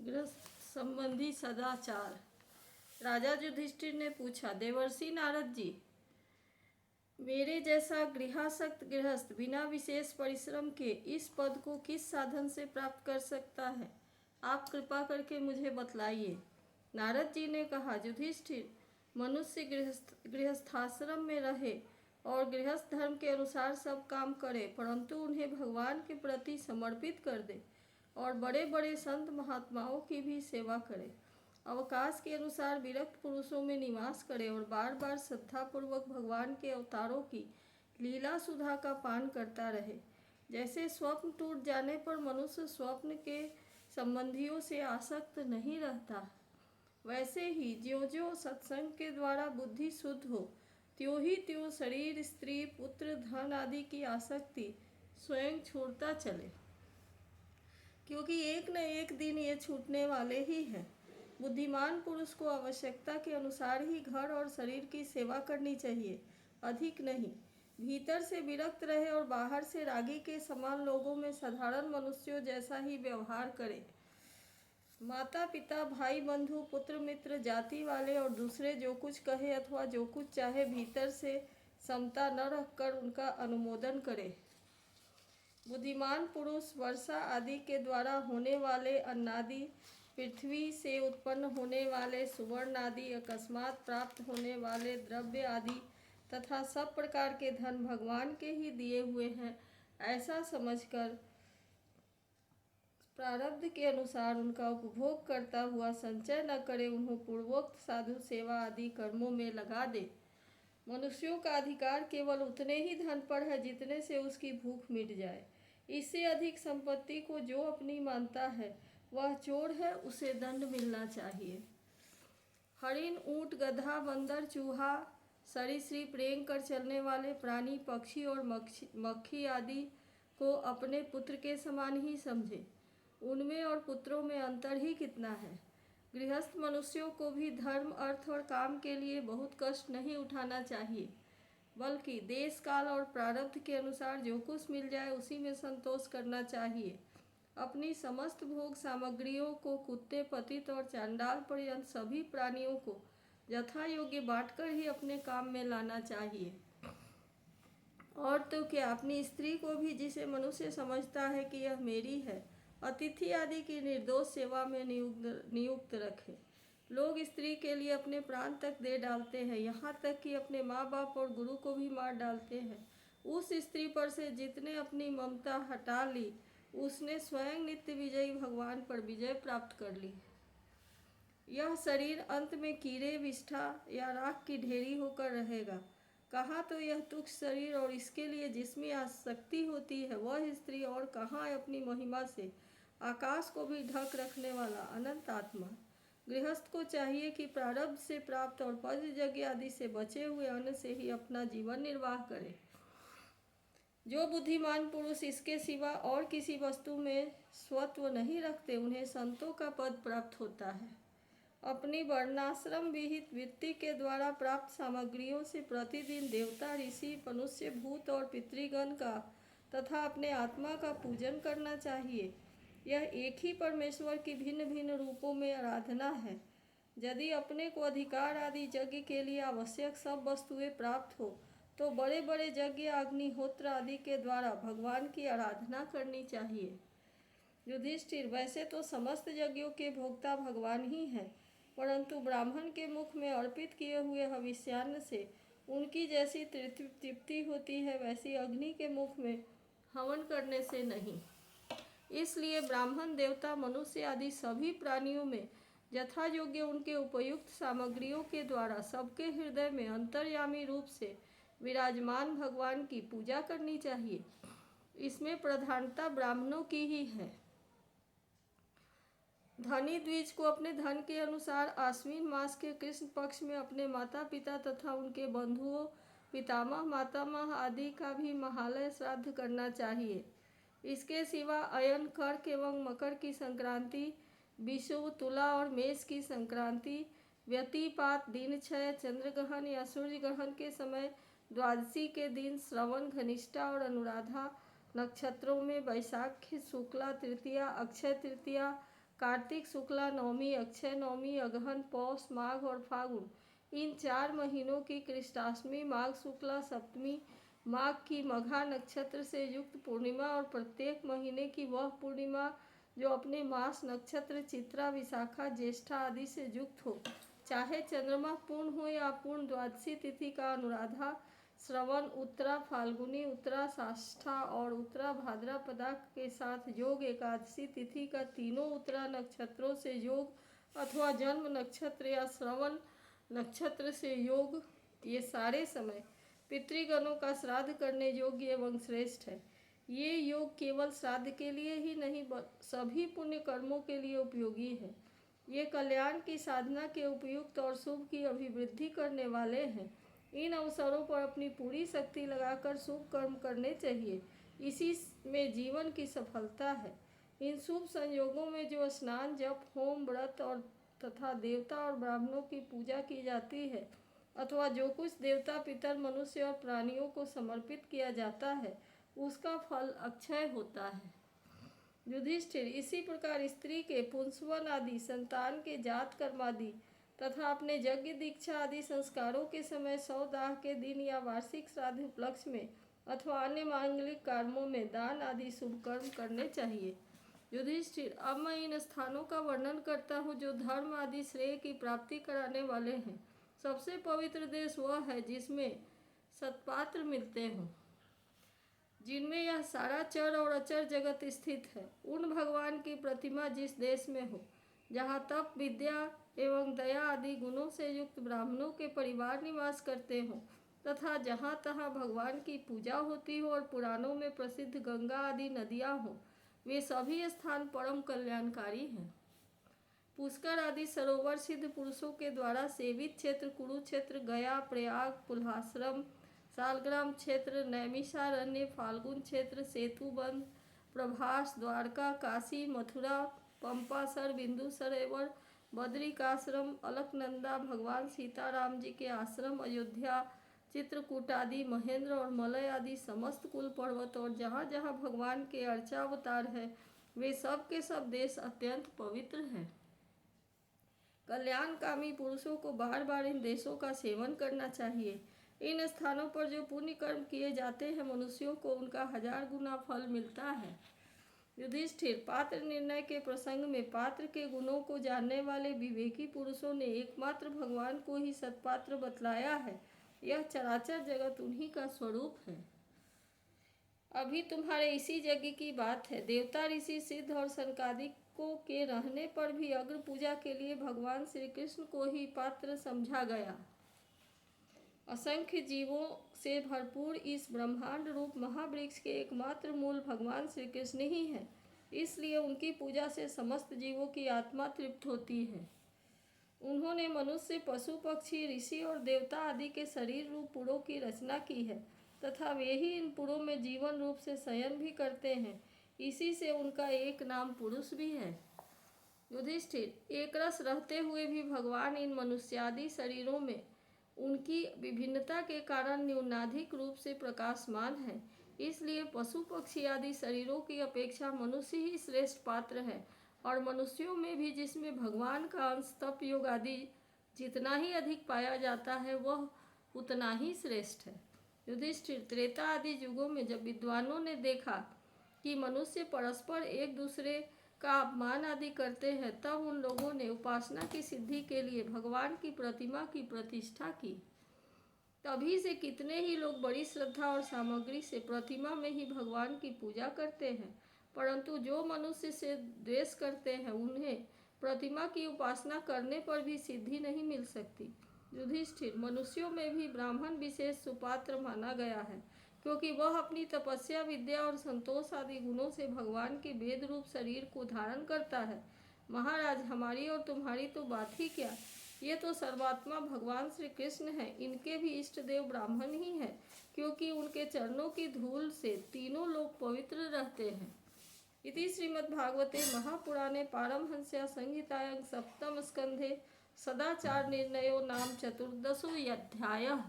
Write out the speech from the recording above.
गृहस्थ संबंधी सदाचार। राजा युधिष्ठिर ने पूछा, देवर्षि नारद जी, मेरे जैसा गृहासक्त गृहस्थ बिना विशेष परिश्रम के इस पद को किस साधन से प्राप्त कर सकता है? आप कृपा करके मुझे बतलाइए। नारद जी ने कहा, युधिष्ठिर, मनुष्य गृहस्थाश्रम में रहे और गृहस्थ धर्म के अनुसार सब काम करे, परंतु उन्हें भगवान के प्रति समर्पित कर दे और बड़े बड़े संत महात्माओं की भी सेवा करे। अवकाश के अनुसार विरक्त पुरुषों में निवास करे और बार बार श्रद्धापूर्वक भगवान के अवतारों की लीला सुधा का पान करता रहे। जैसे स्वप्न टूट जाने पर मनुष्य स्वप्न के संबंधियों से आसक्त नहीं रहता, वैसे ही ज्यों ज्यों सत्संग के द्वारा बुद्धि शुद्ध हो, त्यों ही त्यों शरीर, स्त्री, पुत्र, धन आदि की आसक्ति स्वयं छोड़ता चले, क्योंकि एक न एक दिन ये छूटने वाले ही हैं। बुद्धिमान पुरुष को आवश्यकता के अनुसार ही घर और शरीर की सेवा करनी चाहिए, अधिक नहीं। भीतर से विरक्त रहे और बाहर से रागी के समान लोगों में साधारण मनुष्यों जैसा ही व्यवहार करे। माता पिता, भाई बंधु, पुत्र मित्र, जाति वाले और दूसरे जो कुछ कहे अथवा जो कुछ चाहे, भीतर से समता न रखकर उनका अनुमोदन करे। बुद्धिमान पुरुष वर्षा आदि के द्वारा होने वाले अन्नादि, पृथ्वी से उत्पन्न होने वाले सुवर्ण आदि, अकस्मात प्राप्त होने वाले द्रव्य आदि तथा सब प्रकार के धन भगवान के ही दिए हुए हैं, ऐसा समझकर प्रारब्ध के अनुसार उनका उपभोग करता हुआ संचय न करे, उन्हें पूर्वोक्त साधु सेवा आदि कर्मों में लगा दे। मनुष्यों का अधिकार केवल उतने ही धन पर है जितने से उसकी भूख मिट जाए। इससे अधिक संपत्ति को जो अपनी मानता है वह चोर है, उसे दंड मिलना चाहिए। हरिण, ऊंट, गधा, बंदर, चूहा, सरीसृप, रेंग कर चलने वाले प्राणी, पक्षी और मक्खी आदि को अपने पुत्र के समान ही समझे। उनमें और पुत्रों में अंतर ही कितना है। गृहस्थ मनुष्यों को भी धर्म, अर्थ और काम के लिए बहुत कष्ट नहीं उठाना चाहिए, बल्कि देश काल और प्रारब्ध के अनुसार जो कुछ मिल जाए उसी में संतोष करना चाहिए। अपनी समस्त भोग सामग्रियों को कुत्ते, पतित और चांडाल पर्यंत सभी प्राणियों को यथा योग्य बांटकर ही अपने काम में लाना चाहिए। और तो क्या, अपनी स्त्री को भी, जिसे मनुष्य समझता है कि यह मेरी है, अतिथि आदि की निर्दोष सेवा में नियुक्त रखे। लोग स्त्री के लिए अपने प्राण तक दे डालते हैं, यहाँ तक कि अपने माँ बाप और गुरु को भी मार डालते हैं। उस स्त्री पर से जितने अपनी ममता हटा ली, उसने स्वयं नित्य विजयी भगवान पर विजय प्राप्त कर ली। यह शरीर अंत में कीड़े, विष्ठा या राख की ढेरी होकर रहेगा। कहाँ तो यह तुच्छ शरीर और इसके लिए जिसमें आसक्ति होती है वह स्त्री, और कहाँ अपनी महिमा से आकाश को भी ढक रखने वाला अनंत आत्मा। गृहस्थ को चाहिए कि प्रारब्ध से प्राप्त और पद यज्ञ आदि से बचे हुए अन्न से ही अपना जीवन निर्वाह करे। जो बुद्धिमान पुरुष इसके सिवा और किसी वस्तु में स्वत्व नहीं रखते, उन्हें संतों का पद प्राप्त होता है। अपनी वर्णाश्रम विहित वृत्ति के द्वारा प्राप्त सामग्रियों से प्रतिदिन देवता, ऋषि, मनुष्य, भूत और पितृगण का तथा अपने आत्मा का पूजन करना चाहिए। यह एक ही परमेश्वर की भिन्न भिन्न रूपों में आराधना है। यदि अपने को अधिकार आदि यज्ञ के लिए आवश्यक सब वस्तुएं प्राप्त हो, तो बड़े बड़े यज्ञ, अग्निहोत्र आदि के द्वारा भगवान की आराधना करनी चाहिए। युधिष्ठिर, वैसे तो समस्त यज्ञों के भोक्ता भगवान ही हैं, परंतु ब्राह्मण के मुख में अर्पित किए हुए हविष्यान्न से उनकी जैसी तृप्ति होती है, वैसी अग्नि के मुख में हवन करने से नहीं। इसलिए ब्राह्मण, देवता, मनुष्य आदि सभी प्राणियों में यथा योग्य उनके उपयुक्त सामग्रियों के द्वारा सबके हृदय में अंतर्यामी रूप से विराजमान भगवान की पूजा करनी चाहिए। इसमें प्रधानता ब्राह्मणों की ही है। धनी द्विज को अपने धन के अनुसार आश्विन मास के कृष्ण पक्ष में अपने माता पिता तथा उनके बंधुओं, पितामह, मातामह आदि का भी महालय श्राद्ध करना चाहिए। इसके सिवा अयन, कर्क एवं मकर की संक्रांति, विषुव, तुला और मेष की संक्रांति, व्यतिपात, दिनक्षय, चंद्र ग्रहण या सूर्य ग्रहण के समय, द्वादशी के दिन, श्रवण, घनिष्ठा और अनुराधा नक्षत्रों में, वैशाख शुक्ला तृतीया, अक्षय तृतीया, कार्तिक शुक्ला नवमी, अक्षय नवमी, अगहन, पौष, माघ और फागुन, इन 4 महीनों की कृष्णाष्टमी, माघ शुक्ला सप्तमी, माघ की मघा नक्षत्र से युक्त पूर्णिमा और प्रत्येक महीने की वह पूर्णिमा जो अपने मास नक्षत्र चित्रा, विशाखा, ज्येष्ठा आदि से युक्त हो, चाहे चंद्रमा पूर्ण हो या पूर्ण द्वादशी तिथि का अनुराधा, श्रवण, उत्तरा फाल्गुनी, उत्तरा साष्ठा और उत्तरा भाद्रपदा के साथ योग, एकादशी तिथि का तीनों उत्तरा नक्षत्रों से योग अथवा जन्म नक्षत्र या श्रवण नक्षत्र से योग, ये सारे समय पितृगणों का श्राद्ध करने योग्य एवं श्रेष्ठ है। ये योग केवल श्राद्ध के लिए ही नहीं सभी पुण्य कर्मों के लिए उपयोगी है। ये कल्याण की साधना के उपयुक्त और शुभ की अभिवृद्धि करने वाले हैं। इन अवसरों पर अपनी पूरी शक्ति लगाकर शुभ कर्म करने चाहिए, इसी में जीवन की सफलता है। इन शुभ संयोगों में जो स्नान, जप, होम, व्रत और तथा देवता और ब्राह्मणों की पूजा की जाती है अथवा जो कुछ देवता, पितर, मनुष्य और प्राणियों को समर्पित किया जाता है उसका फल अक्षय होता है। युधिष्ठिर, इसी प्रकार स्त्री के पुंसवन आदि, संतान के जात कर्म आदि तथा अपने यज्ञ, दीक्षा आदि संस्कारों के समय, 100 दाह के दिन या वार्षिक श्राद्ध उपलक्ष्य में अथवा अन्य मांगलिक कर्मों में दान आदि शुभ कर्म करने चाहिए। युधिष्ठिर, अब मैं इन स्थानों का वर्णन करता हूँ जो धर्म आदि श्रेय की प्राप्ति कराने वाले हैं। सबसे पवित्र देश वह है जिसमें सत्पात्र मिलते हों, जिनमें यह सारा चर और अचर जगत स्थित है। उन भगवान की प्रतिमा जिस देश में हो, जहाँ तप, विद्या एवं दया आदि गुणों से युक्त ब्राह्मणों के परिवार निवास करते हों तथा जहाँ तहाँ भगवान की पूजा होती हो और पुराणों में प्रसिद्ध गंगा आदि नदियाँ हों, वे सभी स्थान परम कल्याणकारी हैं। पुष्कर आदि सरोवर सिद्ध पुरुषों के द्वारा सेवित क्षेत्र कुरुक्षेत्र, गया, प्रयाग, पुल्हाश्रम, सालग्राम क्षेत्र, नैमिषारण्य, फाल्गुन क्षेत्र, सेतुबंध, प्रभास, द्वारका, काशी, मथुरा, पंपासर, बिंदु सरोवर, बद्रिकाश्रम, अलकनंदा, भगवान सीताराम जी के आश्रम, अयोध्या, चित्रकूट आदि, महेंद्र और मलय आदि समस्त कुल पर्वत और जहाँ जहाँ भगवान के अर्चावतार है, वे सब के सब देश अत्यंत पवित्र हैं। कल्याणकामी पुरुषों को बार बार इन देशों का सेवन करना चाहिए। इन स्थानों पर जो पुण्य कर्म किए जाते हैं, मनुष्यों को उनका 1000 गुना फल मिलता है। युधिष्ठिर, पात्र निर्णय के प्रसंग में पात्र के गुणों को जानने वाले विवेकी पुरुषों ने एकमात्र भगवान को ही सत्पात्र बतलाया है। यह चराचर जगत उन्हीं का स्वरूप है। अभी तुम्हारे इसी यज्ञ की बात है। देवता, ऋषि, सिद्ध और सनकादिकों के रहने पर भी अग्र पूजा के लिए भगवान श्री कृष्ण को ही पात्र समझा गया। असंख्य जीवों से भरपूर इस ब्रह्मांड रूप महावृक्ष के एकमात्र मूल भगवान श्री कृष्ण ही हैं। इसलिए उनकी पूजा से समस्त जीवों की आत्मा तृप्त होती है। उन्होंने मनुष्य, पशु, पक्षी, ऋषि और देवता आदि के शरीर रूप पुरों की रचना की है तथा वे ही इन पुरों में जीवन रूप से शयन भी करते हैं। इसी से उनका एक नाम पुरुष भी है। युधिष्ठिर, एक रस रहते हुए भी भगवान इन मनुष्यादि शरीरों में उनकी विभिन्नता के कारण न्यूनाधिक रूप से प्रकाशमान है। इसलिए पशु, पक्षी आदि शरीरों की अपेक्षा मनुष्य ही श्रेष्ठ पात्र है और मनुष्यों में भी जिसमें भगवान का अंश, तप, योग आदि जितना ही अधिक पाया जाता है वह उतना ही श्रेष्ठ है। युधिष्ठिर, त्रेता आदि युगों में जब विद्वानों ने देखा कि मनुष्य परस्पर एक दूसरे का अपमान आदि करते हैं, तब उन लोगों ने उपासना की सिद्धि के लिए भगवान की प्रतिमा की प्रतिष्ठा की। तभी से कितने ही लोग बड़ी श्रद्धा और सामग्री से प्रतिमा में ही भगवान की पूजा करते हैं, परंतु जो मनुष्य से द्वेष करते हैं उन्हें प्रतिमा की उपासना करने पर भी सिद्धि नहीं मिल सकती। युधिष्ठिर, मनुष्यों में भी ब्राह्मण विशेष सुपात्र माना गया है, क्योंकि वह अपनी तपस्या, विद्या और संतोष आदि गुणों से भगवान के वेद रूप शरीर को धारण करता है। महाराज, हमारी और तुम्हारी तो बात ही क्या, ये तो सर्वात्मा भगवान श्री कृष्ण हैं। इनके भी इष्ट देव ब्राह्मण ही हैं, क्योंकि उनके चरणों की धूल से तीनों लोग पवित्र रहते हैं। इति श्रीमद्भागवते महापुराणे पारमहंस्यां संहितायां सप्तम स्कंधे सदाचार निर्णयो नाम 14 अध्यायः।